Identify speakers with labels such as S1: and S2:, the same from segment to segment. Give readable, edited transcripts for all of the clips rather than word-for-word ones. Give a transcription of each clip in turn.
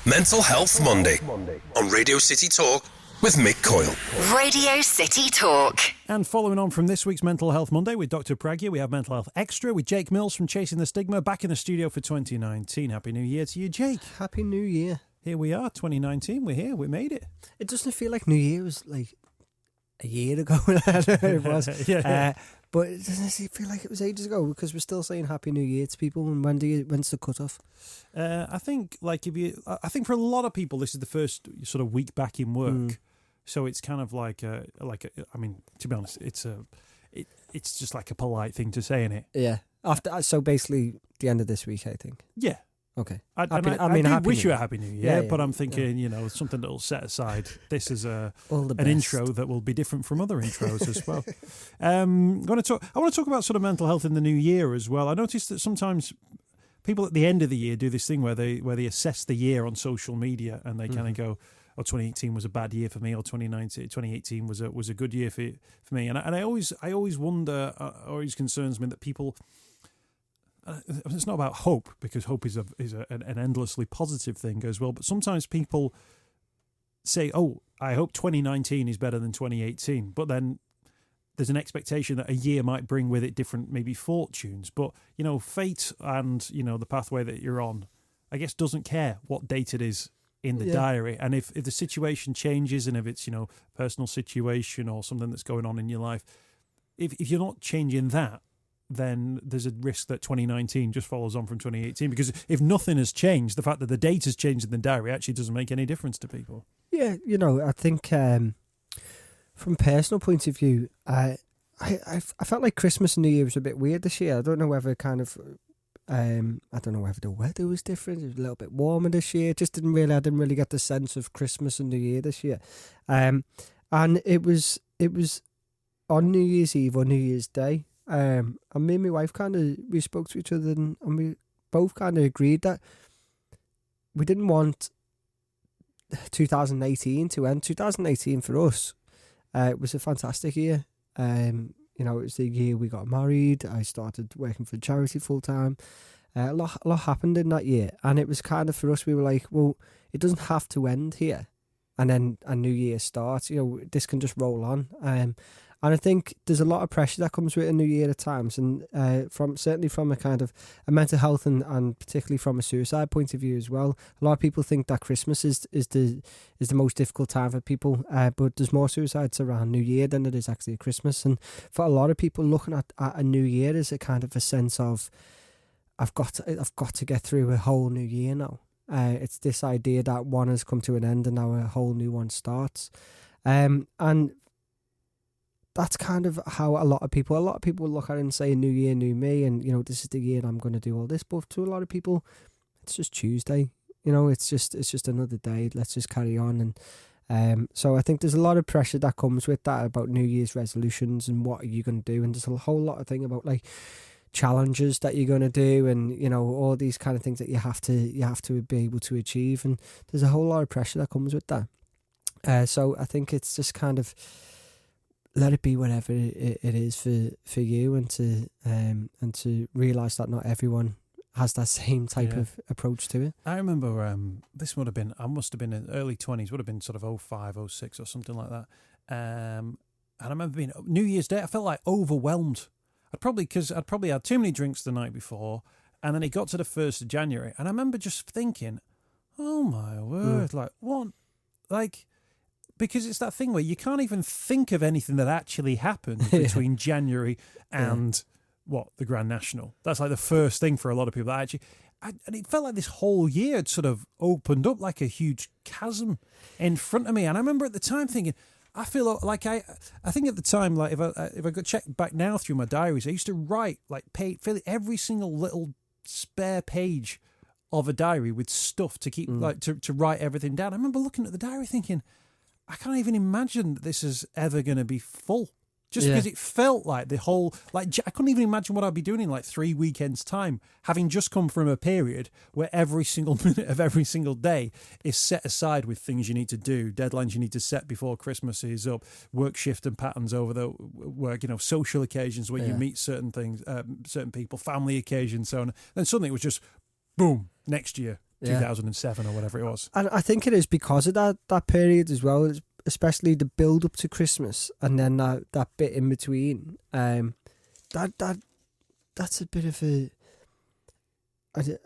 S1: Mental Health Monday on Radio City Talk with Mick Coyle.
S2: Radio City Talk.
S3: And following on from this week's Mental Health Monday with Dr. Pragya, we have Mental Health Extra with Jake Mills from Chasing the Stigma back in the studio for 2019. Happy New Year to you, Jake.
S4: Happy New Year.
S3: Here we are, 2019. We're here. We made it.
S4: It doesn't feel like New Year was like a year ago. It was.
S3: Yeah.
S4: But it doesn't feel like it was ages ago because we're still saying Happy New Year to people. And when's the cut-off?
S3: I think for a lot of people, this is the first sort of week back in work. So it's kind of like to be honest, it's just like a polite thing to say, isn't it?
S4: Yeah. So basically the end of this week, I think.
S3: Yeah.
S4: Okay.
S3: I wish you a Happy New Year, but I'm thinking, something that will set aside. This is an intro that will be different from other intros as well. I want to talk about sort of mental health in the new year as well. I noticed that sometimes people at the end of the year do this thing where they assess the year on social media and they kind of go, "Oh, 2018 was a bad year for me," or 2018 was a good year for me. And I always wonder, always concerns me that people. It's not about hope, because hope is an endlessly positive thing as well. But sometimes people say, "Oh, I hope 2019 is better than 2018," but then there's an expectation that a year might bring with it different maybe fortunes. But fate and the pathway that you're on, I guess, doesn't care what date it is in the diary. And if the situation changes, and if it's personal situation or something that's going on in your life, if you're not changing that, then there's a risk that 2019 just follows on from 2018. Because if nothing has changed, the fact that the date has changed in the diary actually doesn't make any difference to people. Yeah,
S4: I think from a personal point of view, I felt like Christmas and New Year was a bit weird this year. I don't know whether I don't know whether the weather was different. It was a little bit warmer this year. I didn't really get the sense of Christmas and New Year this year. And it was on New Year's Eve or New Year's Day. And me and my wife we spoke to each other and we both kind of agreed that we didn't want 2018 to end. 2018 for us, it was a fantastic year. It was the year we got married. I started working for charity full time. A lot happened in that year, and it was kind of for us. We were like, well, it doesn't have to end here, and then a new year starts. This can just roll on. And I think there's a lot of pressure that comes with a new year at times, and certainly from a kind of a mental health and particularly from a suicide point of view as well. A lot of people think that Christmas is the most difficult time for people, but there's more suicides around New Year than it is actually at Christmas. And for a lot of people, looking at a new year is a kind of a sense of I've got to get through a whole new year now. It's this idea that one has come to an end and now a whole new one starts, and that's kind of how a lot of people look at it and say, "New year, new me," and this is the year I'm going to do all this. But to a lot of people, it's just Tuesday. It's just another day. Let's just carry on. And so I think there's a lot of pressure that comes with that about New Year's resolutions and what are you going to do, and there's a whole lot of thing about like challenges that you're going to do, and all these kind of things that you have to be able to achieve, and there's a whole lot of pressure that comes with that. So I think it's just kind of let it be whatever it is for you, and to realise that not everyone has that same type of approach to it.
S3: I remember I must have been in early 20s, would have been sort of 05, 06 or something like that. And I remember being New Year's Day, I felt like overwhelmed. I'd probably had too many drinks the night before, and then it got to the 1st of January, and I remember just thinking, oh my word, like what? Like, because it's that thing where you can't even think of anything that actually happened between January and the Grand National. That's like the first thing for a lot of people. And it felt like this whole year had sort of opened up like a huge chasm in front of me. And I remember at the time thinking, I feel like I think at the time, like if I go check back now through my diaries, I used to write fill every single little spare page of a diary with stuff to keep to write everything down. I remember looking at the diary thinking, I can't even imagine that this is ever going to be full. Just because it felt like the whole, I couldn't even imagine what I'd be doing in 3 weekends' time, having just come from a period where every single minute of every single day is set aside with things you need to do, deadlines you need to set before Christmas is up, work shift and patterns over the work, social occasions where you meet certain things, certain people, family occasions, so on. Then suddenly it was just, boom, next year. 2007 or whatever it was.
S4: And I think it is because of that period as well, especially the build up to Christmas and then that bit in between. That's a bit of a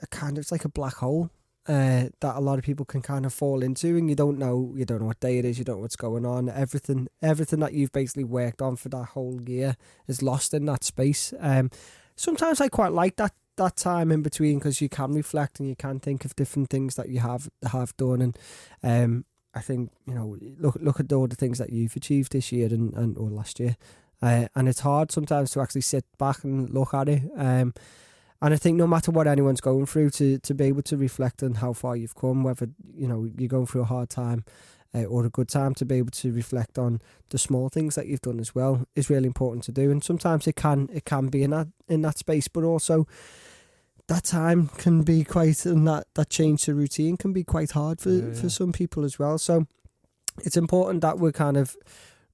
S4: kind of, it's like a black hole that a lot of people can kind of fall into, and you don't know what day it is, you don't know what's going on. Everything that you've basically worked on for that whole year is lost in that space. Sometimes I quite like that time in between, because you can reflect and you can think of different things that you have done, and I think, look at all the things that you've achieved this year or last year, and it's hard sometimes to actually sit back and look at it. And I think no matter what anyone's going through, to be able to reflect on how far you've come, whether you're going through a hard time or a good time, to be able to reflect on the small things that you've done as well is really important to do. And sometimes it can be in that space, but also that time can be quite, and that change to routine can be quite hard for some people as well. So it's important that we're kind of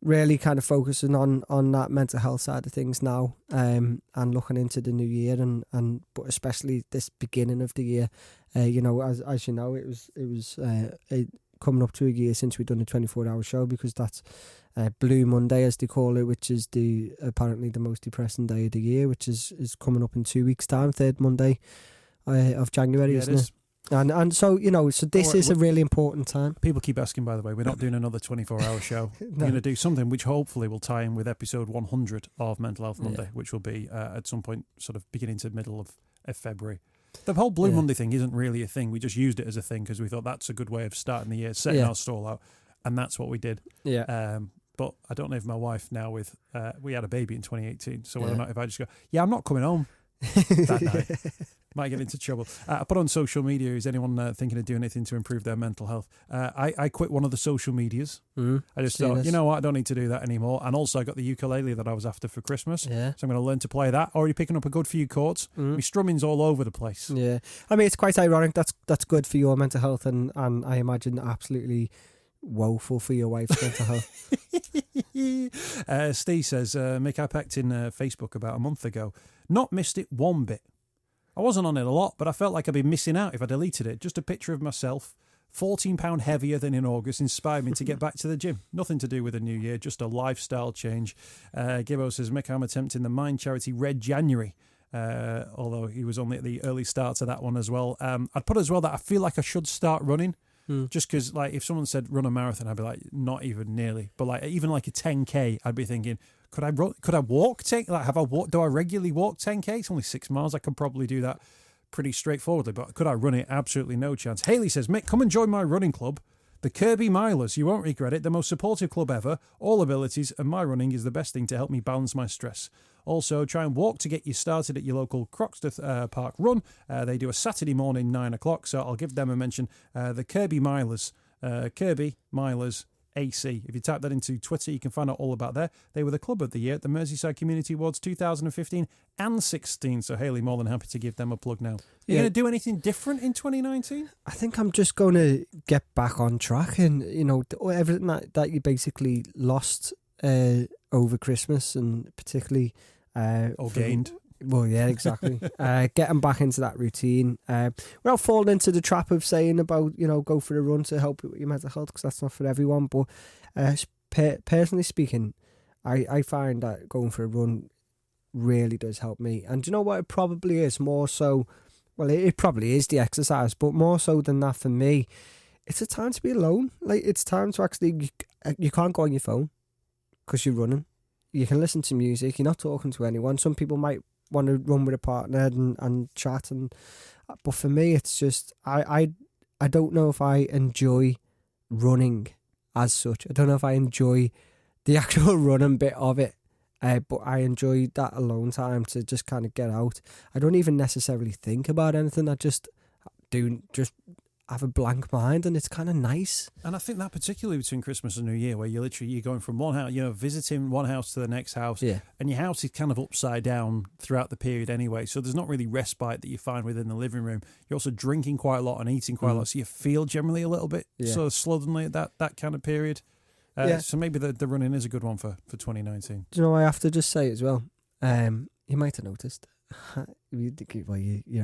S4: really kind of focusing on that mental health side of things now, and looking into the new year, but especially this beginning of the year. As you know, it was coming up to a year since we've done a 24-hour show, because that's Blue Monday, as they call it, which is apparently the most depressing day of the year, which is coming up in 2 weeks' time, 3rd Monday of January, isn't it? And so, so this is a really important time.
S3: People keep asking, by the way, we're not doing another 24-hour show. No. We're going to do something which hopefully will tie in with episode 100 of Mental Health Monday, which will be at some point sort of beginning to middle of February. The whole Blue Monday thing isn't really a thing. We just used it as a thing because we thought that's a good way of starting the year, setting our stall out, and that's what we did. Yeah. But I don't know if my wife now we had a baby in 2018, so whether or not if I just go, I'm not coming home that night. Might get into trouble. I put on social media, is anyone thinking of doing anything to improve their mental health? I quit one of the social medias. I just thought, you know what, I don't need to do that anymore. And also I got the ukulele that I was after for Christmas. Yeah. So I'm going to learn to play that. Already picking up a good few chords. My strumming's all over the place. Yeah.
S4: I mean, it's quite ironic. That's good for your mental health, and I imagine absolutely woeful for your wife's mental health.
S3: Steve says, Mick, I packed in Facebook about a month ago. Not missed it one bit. I wasn't on it a lot, but I felt like I'd be missing out if I deleted it. Just a picture of myself, 14 pound heavier than in August, inspired me to get back to the gym. Nothing to do with the new year, just a lifestyle change. Gibbo says, Mick, I'm attempting the Mind charity Red January, although he was only at the early starts of that one as well. I'd put as well that I feel like I should start running. Just because, like, if someone said run a marathon, I'd be like, not even nearly. But like, even like a 10k, I'd be thinking, could I walk 10? Like, do I regularly walk 10k? It's only 6 miles. I could probably do that pretty straightforwardly. But could I run it? Absolutely no chance. Haley says, Mick, come and join my running club, the Kirby Milers. You won't regret it. The most supportive club ever. All abilities, and my running is the best thing to help me balance my stress. Also, try and walk to get you started at your local Croxteth Park run. They do a Saturday morning, 9 o'clock, so I'll give them a mention. The Kirby Milers, Kirby Milers AC. If you type that into Twitter, you can find out all about that. They were the Club of the Year at the Merseyside Community Awards 2015 and 16, so Haley, more than happy to give them a plug now. Are you going to do anything different in 2019?
S4: I think I'm just going to get back on track, and, everything that you basically lost over Christmas, and particularly
S3: gained.
S4: Well, yeah, exactly. Getting back into that routine. Without falling into the trap of saying about, go for a run to help with your mental health, because that's not for everyone. But personally speaking, I find that going for a run really does help me. And do you know what? It probably is more so, well, it probably is the exercise, but more so than that for me, it's a time to be alone. Like, it's time to actually, you can't go on your phone because you're running. You can listen to music. You're not talking to anyone. Some people might want to run with a partner and chat, but for me, it's just I don't know if I enjoy running as such. I don't know if I enjoy the actual running bit of it, but I enjoy that alone time to just kind of get out. I don't even necessarily think about anything. I just have a blank mind, and it's kind of nice.
S3: And I think that particularly between Christmas and New Year, where you're going from one house, visiting one house to the next house, and your house is kind of upside down throughout the period anyway, so there's not really respite that you find within the living room. You're also drinking quite a lot and eating quite a lot, so you feel generally a little bit sort of slovenly at that kind of period. So maybe the running is a good one for 2019.
S4: Do you know what I have to just say as well? You might have noticed You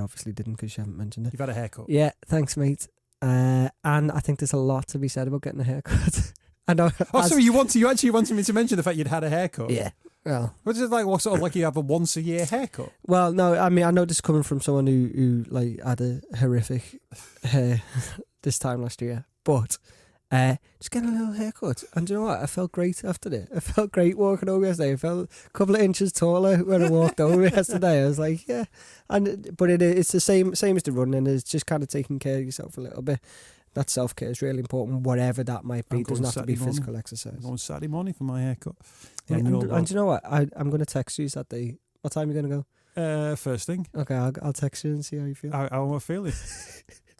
S4: obviously didn't because you haven't mentioned it.
S3: You've had a haircut.
S4: Yeah, thanks, mate. And I think there's a lot to be said about getting a haircut. I know.
S3: So you actually wanted me to mention the fact you'd had a haircut?
S4: Yeah. Well,
S3: what is it like? What sort of like you have a once a year haircut?
S4: Well, no. I mean, I know this is coming from someone who like had a horrific hair this time last year, but just getting a little haircut, and do you know what? I felt great after it. I felt great walking over yesterday. I felt a couple of inches taller when I walked over yesterday. I was like, yeah, but it's the same as the running. It's just kind of taking care of yourself a little bit. That self-care is really important, whatever that might be. It doesn't have to be physical exercise.
S3: I'm going Saturday morning for my haircut.
S4: Yeah, and do you know what? I'm going to text you that day. What time are you going to
S3: go? First thing.
S4: Okay, I'll text you and see how you feel.
S3: How am I feeling?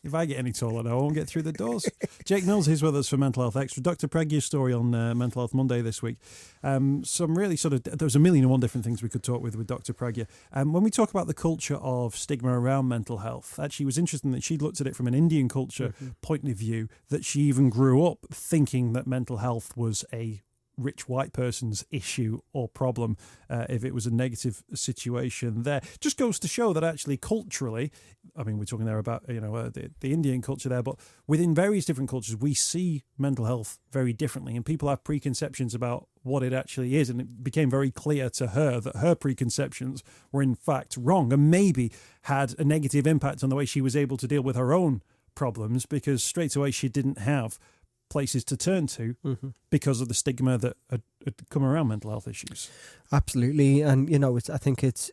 S3: If I get any taller, I won't get through the doors. Jake Mills is with us for Mental Health Extra. Dr. Pragya's story on Mental Health Monday this week. Some really there's a million and one different things we could talk with Dr. Pragya. When we talk about the culture of stigma around mental health, actually it was interesting that she looked at it from an Indian culture point of view, that she even grew up thinking that mental health was a rich white person's issue or problem if it was a negative situation there. Just goes to show that actually culturally, I mean, we're talking there about the Indian culture there, but within various different cultures we see mental health very differently, and people have preconceptions about what it actually is, and it became very clear to her that her preconceptions were in fact wrong and maybe had a negative impact on the way she was able to deal with her own problems, because straight away she didn't have places to turn to because of the stigma that had come around mental health issues.
S4: Absolutely, and I think it's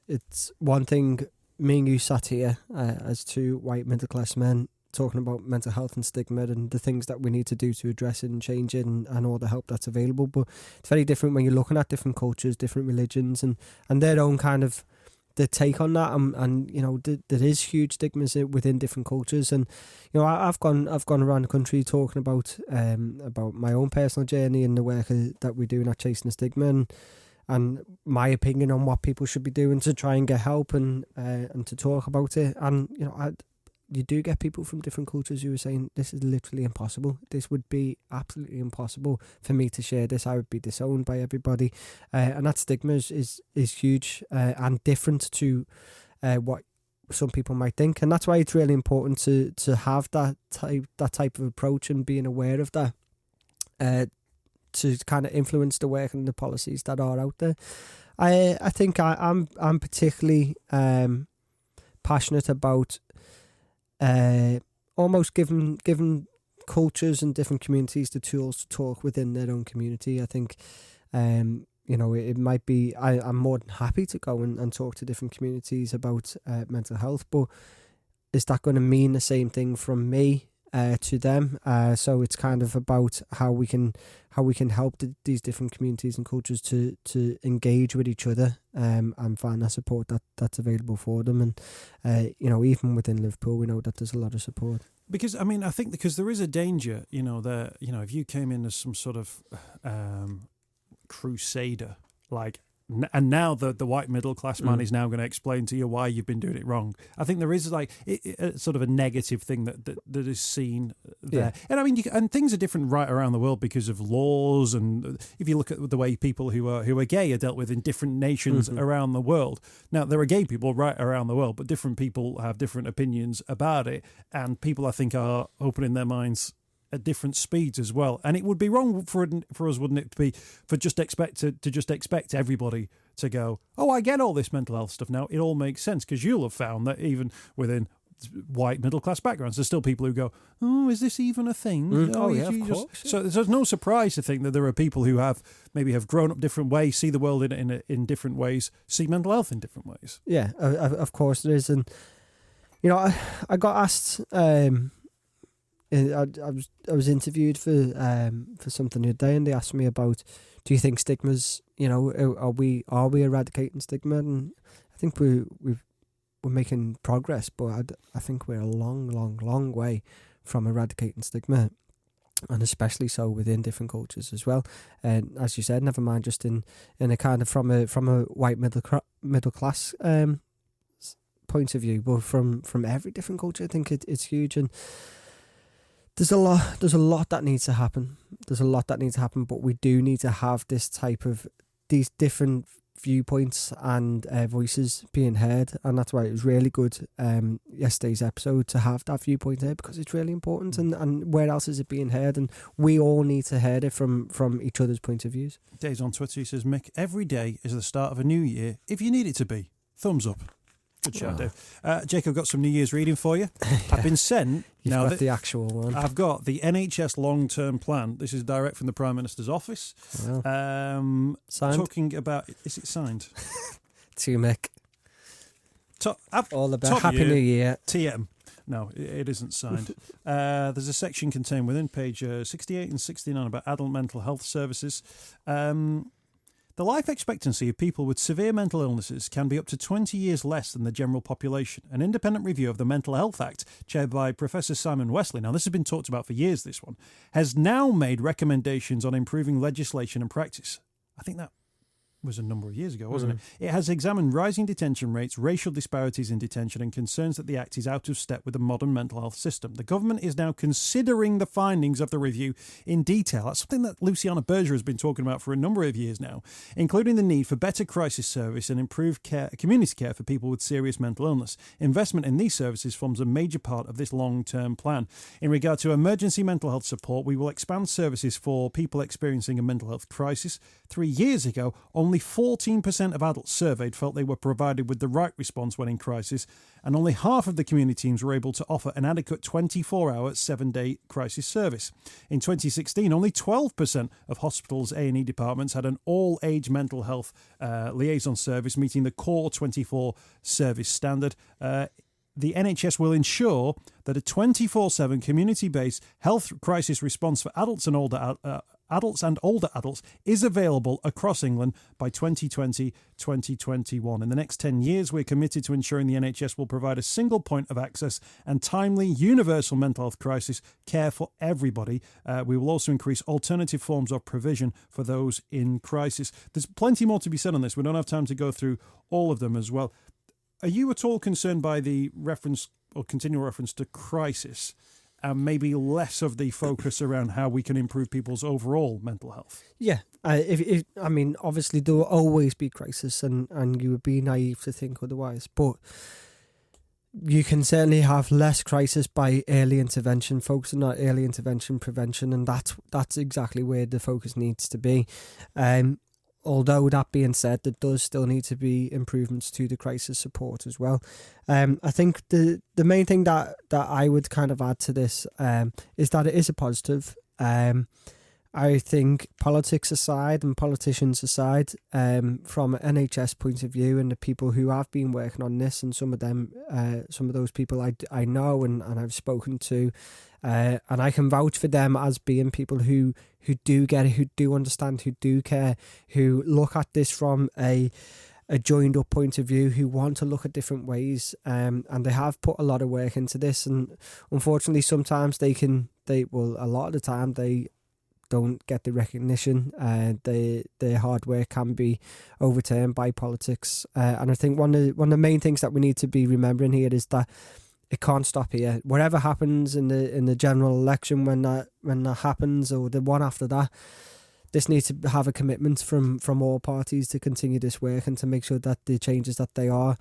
S4: one thing. Me and you sat here as two white middle class men talking about mental health and stigma and the things that we need to do to address it and change it and all the help that's available. But it's very different when you're looking at different cultures, different religions, and their own kind of the take on that, and there is huge stigmas within different cultures, and I've gone around the country talking about my own personal journey and the work that we're doing at Chasing the Stigma, and my opinion on what people should be doing to try and get help and to talk about it, and you do get people from different cultures who are saying this is literally impossible. This would be absolutely impossible for me to share this. I would be disowned by everybody, and that stigma is huge and different to what some people might think, and that's why it's really important to have that type of approach and being aware of that to kind of influence the work and the policies that are out there. I think I'm particularly passionate about almost giving cultures and different communities the tools to talk within their own community. I think it might be I'm more than happy to go and talk to different communities about mental health, but is that going to mean the same thing from me to them? So it's kind of about how we can help these different communities and cultures to engage with each other and find that support that's available for them. And even within Liverpool, we know that there's a lot of support.
S3: Because I think there is a danger, that if you came in as some sort of crusader, and now the white middle class man is now going to explain to you why you've been doing it wrong. I think there is sort of a negative thing that is seen there. Yeah. And and things are different right around the world because of laws, and if you look at the way people who are gay are dealt with in different nations around the world. Now there are gay people right around the world, but different people have different opinions about it, and people I think are opening their minds at different speeds as well, and it would be wrong for us, wouldn't it, to be to just expect everybody to go, oh, I get all this mental health stuff now. It all makes sense, because you'll have found that even within white middle class backgrounds, there's still people who go, oh, is this even a thing?
S4: Oh yeah, of course.
S3: So there's no surprise to think that there are people who have grown up different ways, see the world in different ways, see mental health in different ways.
S4: Yeah, of course there is, and I got asked. I was interviewed for something the other day, and they asked me about, do you think stigmas, are we eradicating stigma? And I think we're making progress, but I think we're a long way from eradicating stigma, and especially so within different cultures as well. And as you said, never mind just in a kind of from a white middle class point of view, but from every different culture, I think it's huge. And There's a lot that needs to happen. But we do need to have these different viewpoints and voices being heard, and that's why it was really good yesterday's episode to have that viewpoint there, because it's really important. And where else is it being heard? And we all need to hear it from each other's point of views.
S3: Dave's on Twitter. He says, Mick, every day is the start of a new year if you need it to be. Thumbs up. Good shout, Dave. Jake, I've got some New Year's reading for you. Yeah. I've been sent...
S4: You've got the actual one.
S3: I've got the NHS long-term plan. This is direct from the Prime Minister's office.
S4: Wow. Signed?
S3: Talking about... Is it signed?
S4: To you, Mick. All the best. Happy New Year.
S3: TM. No, it isn't signed. There's a section contained within page 68 and 69 about adult mental health services. The life expectancy of people with severe mental illnesses can be up to 20 years less than the general population. An independent review of the Mental Health Act, chaired by Professor Simon Wesley, now this has been talked about for years, this one, has now made recommendations on improving legislation and practice. I think that was a number of years ago, wasn't it? It has examined rising detention rates, racial disparities in detention, and concerns that the Act is out of step with the modern mental health system. The government is now considering the findings of the review in detail. That's something that Luciana Berger has been talking about for a number of years now, including the need for better crisis service and improved community care for people with serious mental illness. Investment in these services forms a major part of this long-term plan. In regard to emergency mental health support, we will expand services for people experiencing a mental health crisis. 3 years ago, only 14% of adults surveyed felt they were provided with the right response when in crisis, and only half of the community teams were able to offer an adequate 24-hour, 7-day crisis service. In 2016, only 12% of hospitals' A&E departments had an all-age mental health liaison service, meeting the core 24 service standard. The NHS will ensure that a 24/7 community-based health crisis response for adults and older adults is available across England by 2020-2021. In the next 10 years, we're committed to ensuring the NHS will provide a single point of access and timely, universal mental health crisis care for everybody. We will also increase alternative forms of provision for those in crisis. There's plenty more to be said on this. We don't have time to go through all of them as well. Are you at all concerned by the reference or continual reference to crisis and maybe less of the focus around how we can improve people's overall mental health?
S4: Yeah. I mean, obviously there will always be crisis, and you would be naive to think otherwise. But you can certainly have less crisis by early intervention, focusing on early intervention prevention, and that's exactly where the focus needs to be. Although that being said, there does still need to be improvements to the crisis support as well. I think the main thing that I would kind of add to this is that it is a positive. I think politics aside and politicians aside, from an NHS point of view and the people who have been working on this, and some of those people I know and I've spoken to, and I can vouch for them as being people who do get it, who do understand, who do care, who look at this from a joined up point of view, who want to look at different ways, and they have put a lot of work into this. And unfortunately, sometimes a lot of the time they don't get the recognition. Their hard work can be overturned by politics, and I think one of the main things that we need to be remembering here is that it can't stop here. Whatever happens in the general election, when that happens, or the one after that, this needs to have a commitment from all parties to continue this work and to make sure that the changes that they are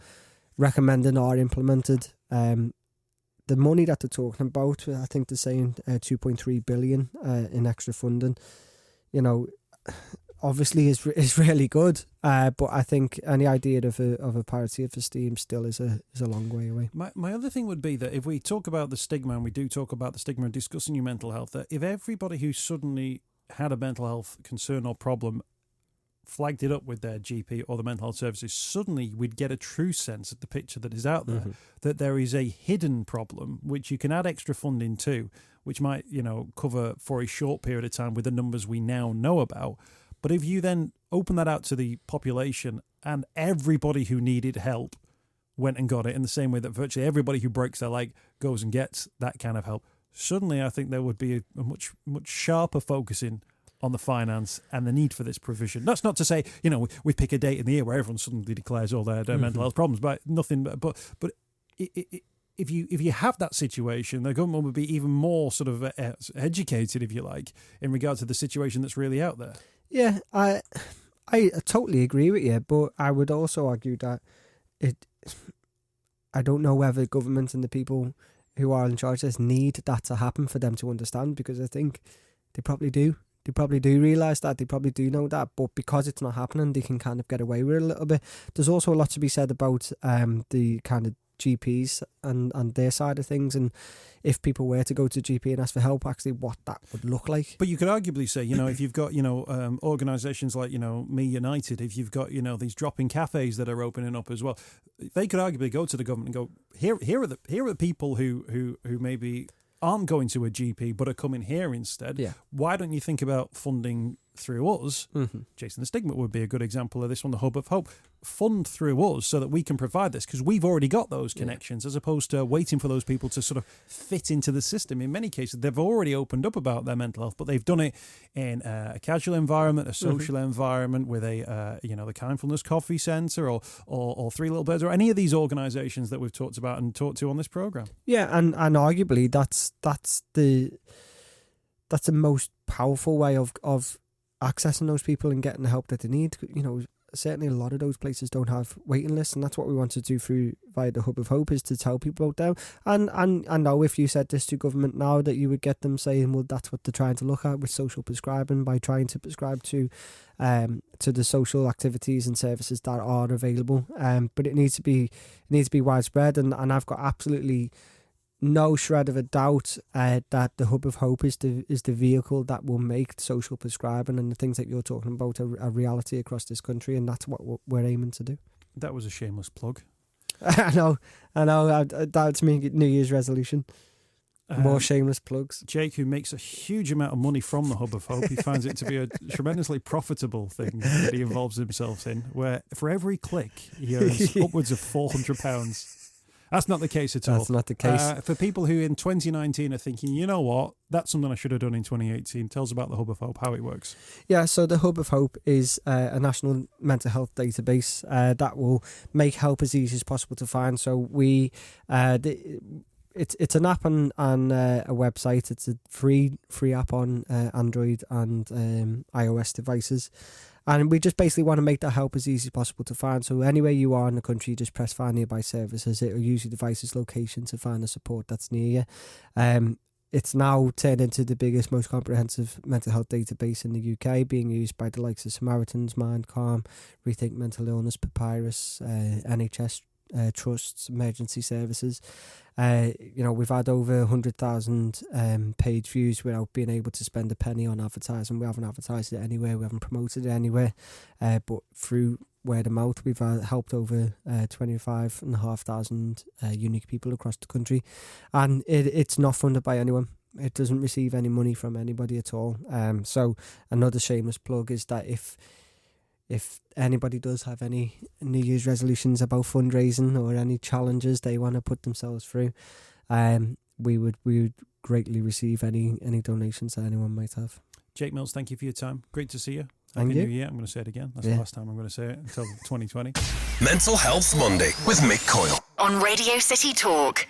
S4: recommending are implemented. The money that they're talking about, I think they're saying 2.3 billion in extra funding, obviously is really good. But I think any idea of a parity of esteem still is a long way away.
S3: My other thing would be that if we talk about the stigma, and we do talk about the stigma and discussing your mental health, that if everybody who suddenly had a mental health concern or problem flagged it up with their GP or the mental health services, suddenly we'd get a true sense of the picture that is out there, that there is a hidden problem which you can add extra funding to, which might, cover for a short period of time with the numbers we now know about. But if you then open that out to the population and everybody who needed help went and got it, in the same way that virtually everybody who breaks their leg goes and gets that kind of help, suddenly I think there would be a much sharper focusing on the finance and the need for this provision. That's not to say, we pick a date in the year where everyone suddenly declares all their mental health problems, but nothing. But if you have that situation, the government would be even more sort of educated, if you like, in regard to the situation that's really out there.
S4: Yeah, I totally agree with you, but I would also argue that I don't know whether government and the people who are in charge of this need that to happen for them to understand, because I think they probably do. They probably do realise that. They probably do know that. But because it's not happening, they can kind of get away with it a little bit. There's also a lot to be said about the kind of GPs and their side of things, and if people were to go to GP and ask for help, actually what that would look like.
S3: But you could arguably say, if you've got, organisations like, Me United, if you've got, these drop-in cafes that are opening up as well, they could arguably go to the government and go, here are the people who maybe aren't going to a GP but are coming here instead.
S4: Yeah.
S3: Why don't you think about funding through us?
S4: Mm-hmm.
S3: Jason the Stigma would be a good example of this one, the Hub of Hope. Fund through us so that we can provide this, because we've already got those connections, as opposed to waiting for those people to sort of fit into the system. In many cases, they've already opened up about their mental health, but they've done it in a casual environment, a social environment, with a the Kindfulness Coffee Centre or Three Little Birds, or any of these organisations that we've talked about and talked to on this programme.
S4: Yeah, and arguably that's the most powerful way of accessing those people and getting the help that they need. Certainly a lot of those places don't have waiting lists, and that's what we want to do via the Hub of Hope, is to tell people about them. And I know if you said this to government now, that you would get them saying, well, that's what they're trying to look at with social prescribing, by trying to prescribe to the social activities and services that are available. But it needs to be widespread, and I've got absolutely no shred of a doubt that the Hub of Hope is the vehicle that will make social prescribing and the things that you're talking about a reality across this country, and that's what we're aiming to do.
S3: That was a shameless plug.
S4: I know. That's me New Year's resolution. More shameless plugs.
S3: Jake, who makes a huge amount of money from the Hub of Hope, he finds it to be a tremendously profitable thing that he involves himself in, where for every click he earns upwards of £400. That's not the case at all.
S4: That's not the case.
S3: For people who in 2019 are thinking, you know what, that's something I should have done in 2018, tell us about the Hub of Hope, how it works.
S4: Yeah, so the Hub of Hope is a national mental health database that will make help as easy as possible to find. So we... It's an app and a website. It's a free app on Android and iOS devices. And we just basically want to make that help as easy as possible to find. So anywhere you are in the country, you just press Find Nearby Services. It will use your device's location to find the support that's near you. It's now turned into the biggest, most comprehensive mental health database in the UK, being used by the likes of Samaritans, Mind Calm, Rethink Mental Illness, Papyrus, NHS trusts, emergency services. We've had over 100,000 page views without being able to spend a penny on advertising. We haven't advertised it anywhere, we haven't promoted it anywhere, but through word of mouth we've helped over 25,500 unique people across the country, and it's not funded by anyone. It doesn't receive any money from anybody at all. So another shameless plug is that if anybody does have any New Year's resolutions about fundraising or any challenges they want to put themselves through, we would greatly receive any donations that anyone might have.
S3: Jake Mills, thank you for your time. Great to see you.
S4: Thank
S3: Happy
S4: you.
S3: New Year. I'm going to say it again. That's the last time I'm going to say it until 2020.
S1: Mental Health Monday with Mick Coyle.
S2: On Radio City Talk.